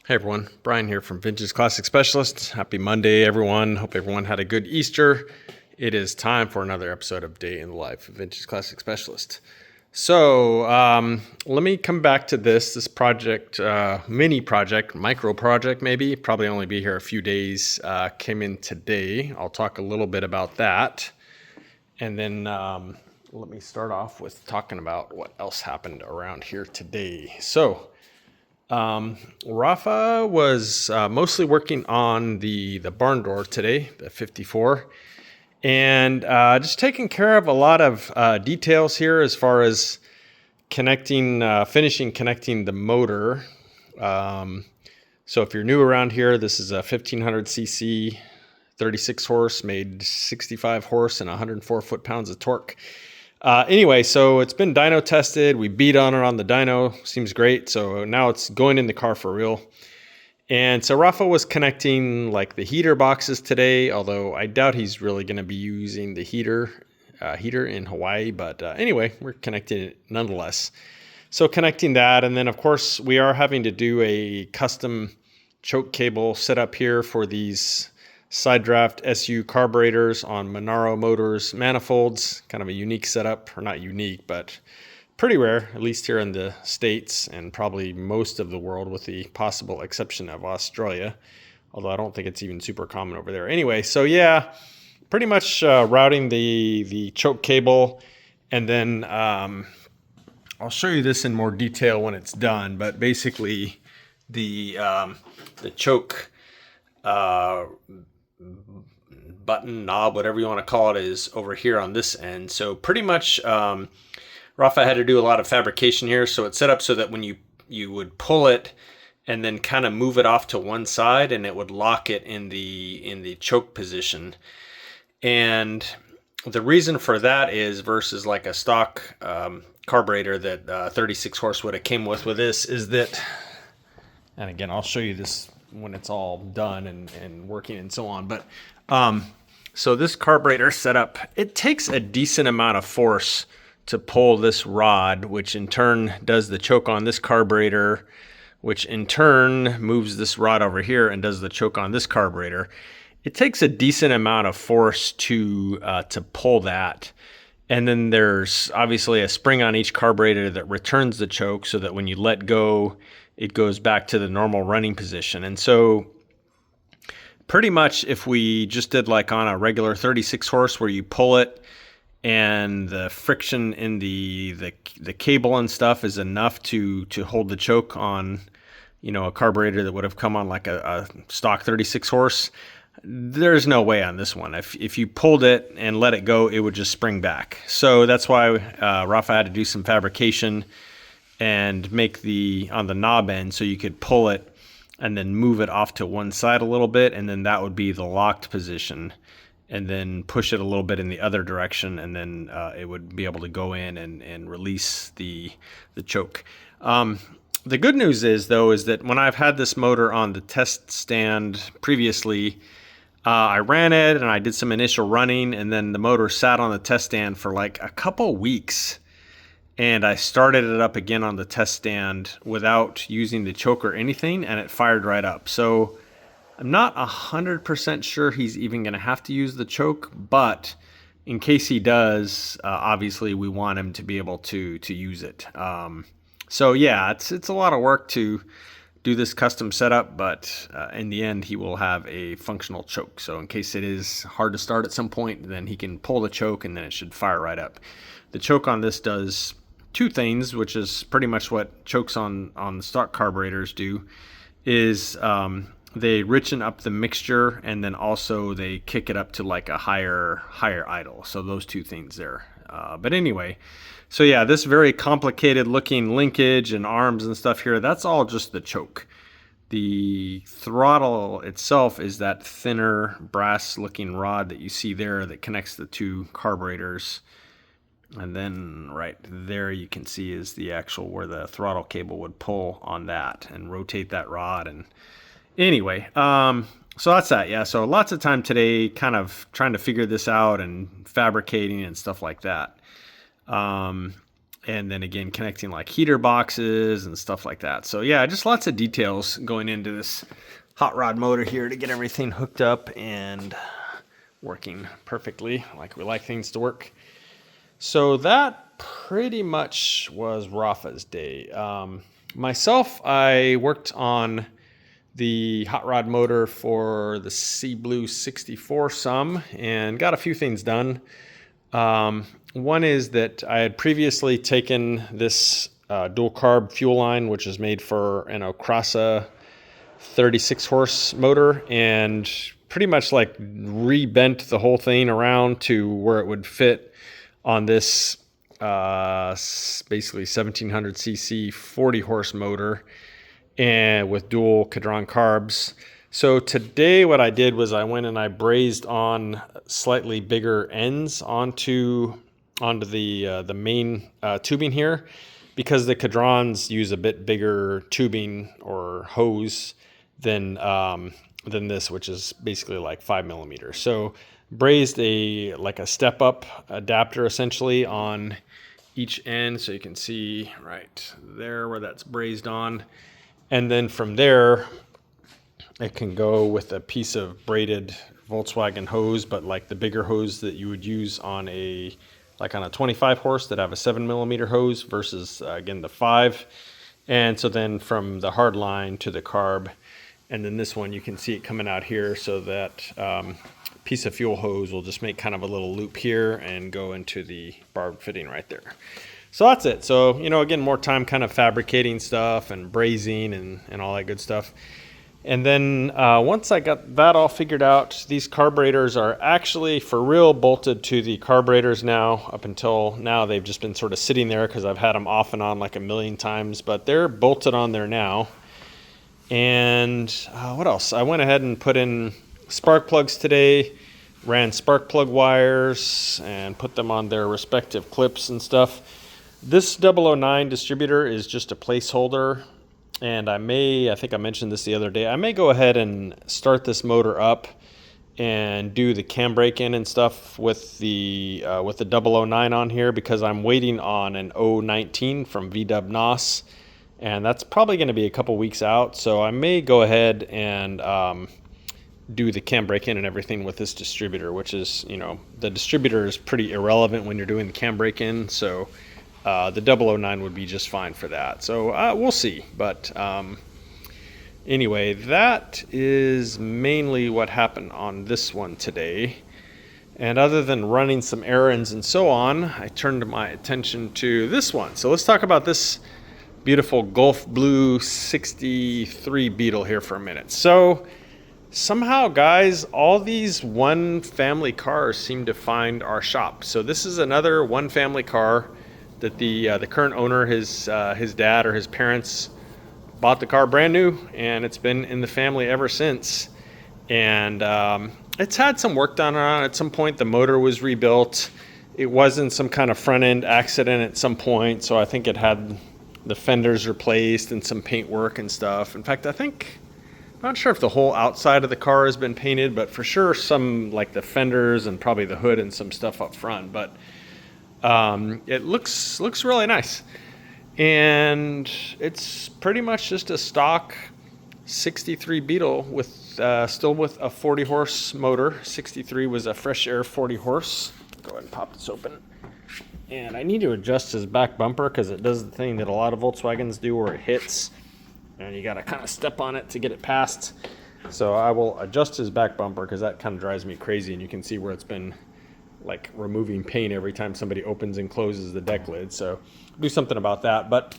Hey everyone, Brian here from Vintage Classic Specialist. Happy Monday, everyone. Hope everyone had a good Easter. It is time for another episode of Day in the Life of Vintage Classic Specialist. So let me come back to this project, mini project, micro project maybe. Probably only be here a few days. Came in today. I'll talk a little bit about that. And then let me start off with talking about what else happened around here today. So Rafa was mostly working on the Barndoor today, the 54, and just taking care of a lot of details here as far as finishing connecting the motor. So if you're new around here, this is a 1500cc, 36 horse, made 65 horse and 104 foot-pounds of torque. Anyway, so it's been dyno tested. We beat on it on the dyno. Seems great. So now it's going in the car for real. And so Rafa was connecting like the heater boxes today, although I doubt he's really going to be using the heater in Hawaii. But anyway, we're connecting it nonetheless. So connecting that. And then, of course, we are having to do a custom choke cable setup here for these side draft SU carburetors on Monaro motors manifolds. Kind of a unique setup, or not unique, but pretty rare, at least here in the States and probably most of the world with the possible exception of Australia, although I don't think it's even super common over there. Anyway, so yeah, pretty much routing the choke cable, and then I'll show you this in more detail when it's done, but basically the choke button, knob, whatever you want to call it, is over here on this end. So pretty much Rafa had to do a lot of fabrication here. So it's set up so that when you would pull it and then kind of move it off to one side, and it would lock it in the choke position. And the reason for that is, versus like a stock carburetor that 36 horse would have came with this, is that, and again, I'll show you this when it's all done and working and so on. But so this carburetor setup, it takes a decent amount of force to pull this rod, which in turn does the choke on this carburetor, which in turn moves this rod over here and does the choke on this carburetor. It takes a decent amount of force to pull that. And then there's obviously a spring on each carburetor that returns the choke, so that when you let go, it goes back to the normal running position. And so pretty much if we just did like on a regular 36 horse where you pull it and the friction in the cable and stuff is enough to hold the choke on, a carburetor that would have come on like a stock 36 horse, there's no way on this one. If you pulled it and let it go, it would just spring back. So that's why Rafa had to do some fabrication and make on the knob end so you could pull it and then move it off to one side a little bit, and then that would be the locked position, and then push it a little bit in the other direction, and then it would be able to go in and release the choke. The good news is, though, is that when I've had this motor on the test stand previously, I ran it and I did some initial running, and then the motor sat on the test stand for like a couple weeks. And I started it up again on the test stand without using the choke or anything, and it fired right up. So I'm not 100% sure he's even going to have to use the choke, but in case he does, obviously we want him to be able to use it. So yeah, it's a lot of work to do this custom setup, but in the end he will have a functional choke. So in case it is hard to start at some point, then he can pull the choke and then it should fire right up. The choke on this does two things, which is pretty much what chokes on the stock carburetors do, is they richen up the mixture, and then also they kick it up to like a higher idle. So those two things there. But anyway, so yeah, this very complicated looking linkage and arms and stuff here, that's all just the choke. The throttle itself is that thinner brass looking rod that you see there that connects the two carburetors. And then right there you can see is the actual where the throttle cable would pull on that and rotate that rod. And anyway, so that's that. Yeah, so lots of time today kind of trying to figure this out and fabricating and stuff like that. And then again, connecting like heater boxes and stuff like that. So yeah, just lots of details going into this hot rod motor here to get everything hooked up and working perfectly like we like things to work. So that pretty much was Rafa's day. Myself, I worked on the hot rod motor for the Sea Blue 64 some and got a few things done. One is that I had previously taken this dual carb fuel line, which is made for an Okrasa 36 horse motor, and pretty much like rebent the whole thing around to where it would fit on this basically 1700 cc 40 horse motor and with dual Cadron carbs. So today what I did was I went and I brazed on slightly bigger ends onto the main tubing here, because the Cadrons use a bit bigger tubing or hose than this, which is basically like 5 millimeters. So brazed like a step up adapter essentially on each end, so you can see right there where that's brazed on, and then from there it can go with a piece of braided Volkswagen hose, but like the bigger hose that you would use on a 25 horse that have a 7 millimeter hose versus again the 5. And so then from the hard line to the carb, and then this one you can see it coming out here, so that piece of fuel hose will just make kind of a little loop here and go into the barb fitting right there. So that's it. So, you know, again, more time kind of fabricating stuff and brazing and all that good stuff. And then once I got that all figured out, these carburetors are actually for real bolted to the carburetors now. Up until now, they've just been sort of sitting there because I've had them off and on like a million times, but they're bolted on there now. And what else? I went ahead and put in spark plugs today, ran spark plug wires and put them on their respective clips and stuff. This 009 distributor is just a placeholder. And I think I mentioned this the other day, I may go ahead and start this motor up and do the cam brake in and stuff with the 009 on here, because I'm waiting on an 019 from VW NOS, and that's probably going to be a couple weeks out. So I may go ahead and do the cam brake in and everything with this distributor, which is, you know, the distributor is pretty irrelevant when you're doing the cam brake in. So the 009 would be just fine for that. So we'll see. But anyway, that is mainly what happened on this one today. And other than running some errands and so on, I turned my attention to this one. So let's talk about this beautiful Gulf Blue 63 Beetle here for a minute. So somehow, guys, all these one family cars seem to find our shop. So this is another one family car that the current owner, his dad or his parents, bought the car brand new, and it's been in the family ever since. And it's had some work done on it. At some point, the motor was rebuilt. It was in some kind of front end accident at some point, so I think it had the fenders replaced and some paint work and stuff. In fact, I'm not sure if the whole outside of the car has been painted, but for sure some, like the fenders and probably the hood and some stuff up front. But it looks really nice, and it's pretty much just a stock 63 Beetle with still with a 40 horse motor. 63 was a fresh air 40 horse. Go ahead and pop this open, and I need to adjust his back bumper because it does the thing that a lot of Volkswagens do where it hits and you got to kind of step on it to get it past. So I will adjust his back bumper because that kind of drives me crazy, and you can see where it's been like removing paint every time somebody opens and closes the deck lid. So do something about that. But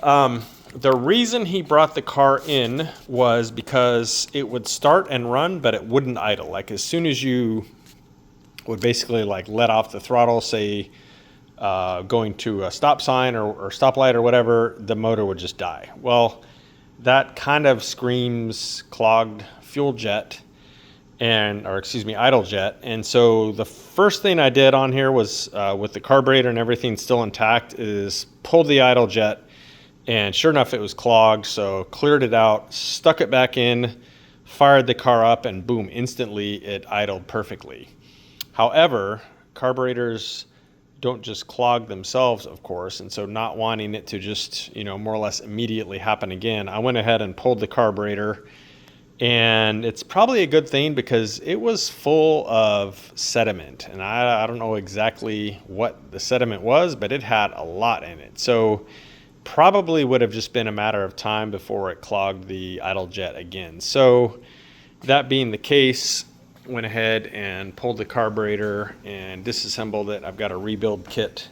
the reason he brought the car in was because it would start and run, but it wouldn't idle. Like as soon as you would basically like let off the throttle, say going to a stop sign or stoplight or whatever, the motor would just die. Well, that kind of screams clogged fuel jet, idle jet. And so the first thing I did on here was with the carburetor and everything still intact is pulled the idle jet, and sure enough, it was clogged. So cleared it out, stuck it back in, fired the car up, and boom, instantly it idled perfectly. However, carburetors don't just clog themselves, of course. And so not wanting it to just, more or less immediately happen again, I went ahead and pulled the carburetor. And it's probably a good thing because it was full of sediment. And I don't know exactly what the sediment was, but it had a lot in it. So probably would have just been a matter of time before it clogged the idle jet again. So that being the case, went ahead and pulled the carburetor and disassembled it. I've got a rebuild kit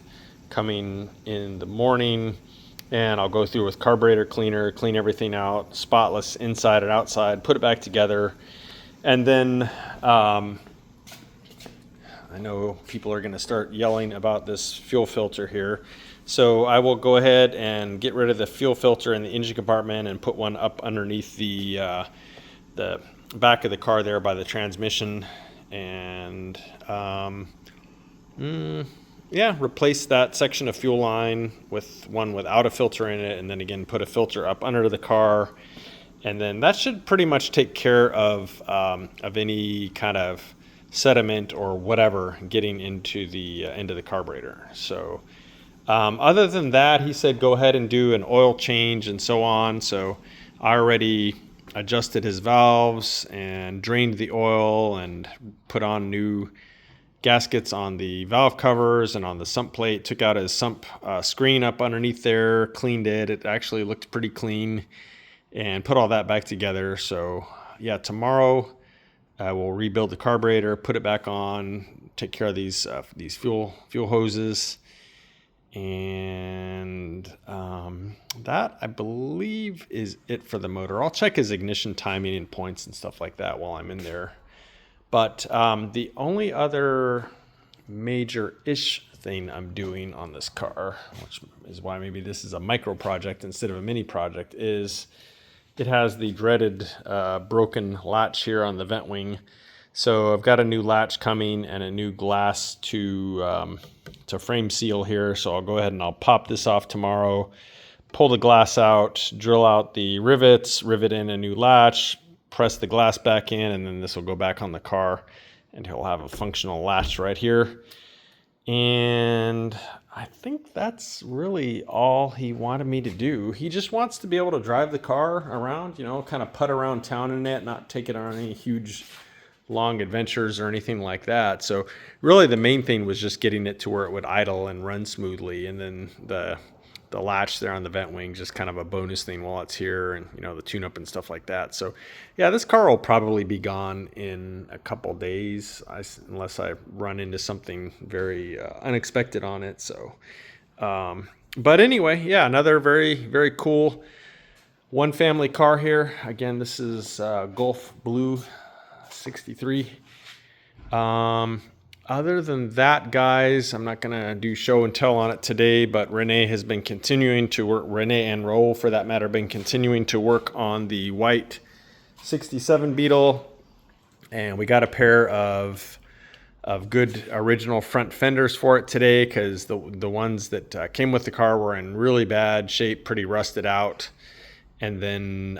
coming in the morning, and I'll go through with carburetor cleaner, clean everything out, spotless inside and outside, put it back together. And then I know people are going to start yelling about this fuel filter here. So I will go ahead and get rid of the fuel filter in the engine compartment and put one up underneath the back of the car there by the transmission, and replace that section of fuel line with one without a filter in it, and then again put a filter up under the car, and then that should pretty much take care of any kind of sediment or whatever getting into the carburetor. So other than that, he said go ahead and do an oil change and so on. So I already adjusted his valves and drained the oil and put on new gaskets on the valve covers and on the sump plate, took out his sump screen up underneath there, cleaned it. It actually looked pretty clean, and put all that back together. So yeah, tomorrow I will rebuild the carburetor, put it back on, take care of these fuel hoses. And that, I believe, is it for the motor. I'll check his ignition timing and points and stuff like that while I'm in there. But the only other major-ish thing I'm doing on this car, which is why maybe this is a micro project instead of a mini project, is it has the dreaded broken latch here on the vent wing. So I've got a new latch coming and a new glass to frame seal here. So I'll go ahead and I'll pop this off tomorrow, pull the glass out, drill out the rivets, rivet in a new latch, press the glass back in, and then this will go back on the car and he'll have a functional latch right here. And I think that's really all he wanted me to do. He just wants to be able to drive the car around, kind of putt around town in it, not take it on any huge long adventures or anything like that. So really the main thing was just getting it to where it would idle and run smoothly, and then the latch there on the vent wing, just kind of a bonus thing while it's here, and the tune-up and stuff like that. So yeah, this car will probably be gone in a couple days, unless I run into something very unexpected on it. So but anyway, yeah, another very, very cool one family car here. Again, this is Gulf Blue 63. Other than that, guys, I'm not going to do show and tell on it today, but Renee has been continuing to work, Renee and Raul for that matter, been continuing to work on the white 67 Beetle, and we got a pair of good original front fenders for it today, because the ones that came with the car were in really bad shape, pretty rusted out. And then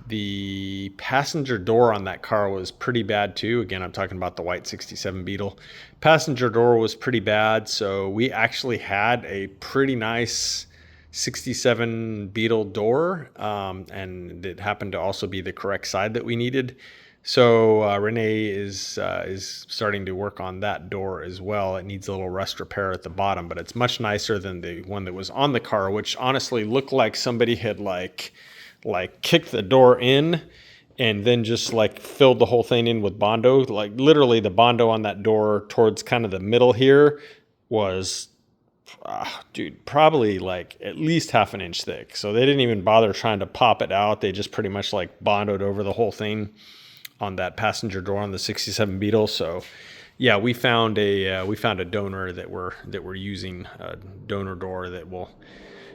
the passenger door on that car was pretty bad too. Again, I'm talking about the white 67 Beetle. Passenger door was pretty bad, so we actually had a pretty nice 67 Beetle door, and it happened to also be the correct side that we needed. So Renee is starting to work on that door as well. It needs a little rust repair at the bottom, but it's much nicer than the one that was on the car, which honestly looked like somebody had like kicked the door in and then just filled the whole thing in with Bondo. Like literally the Bondo on that door towards kind of the middle here was, probably at least half an inch thick. So they didn't even bother trying to pop it out. They just pretty much Bondoed over the whole thing on that passenger door on the 67 Beetle. So yeah, we found a donor that we're using, a donor door that we'll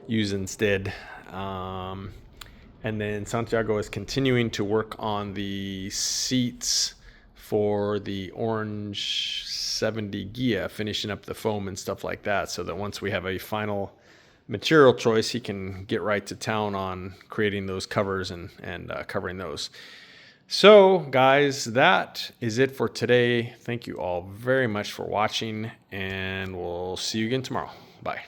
use instead. And then Santiago is continuing to work on the seats for the orange 70 Ghia, finishing up the foam and stuff like that, so that once we have a final material choice, he can get right to town on creating those covers and covering those. So guys, that is it for today. Thank you all very much for watching, and we'll see you again tomorrow. Bye.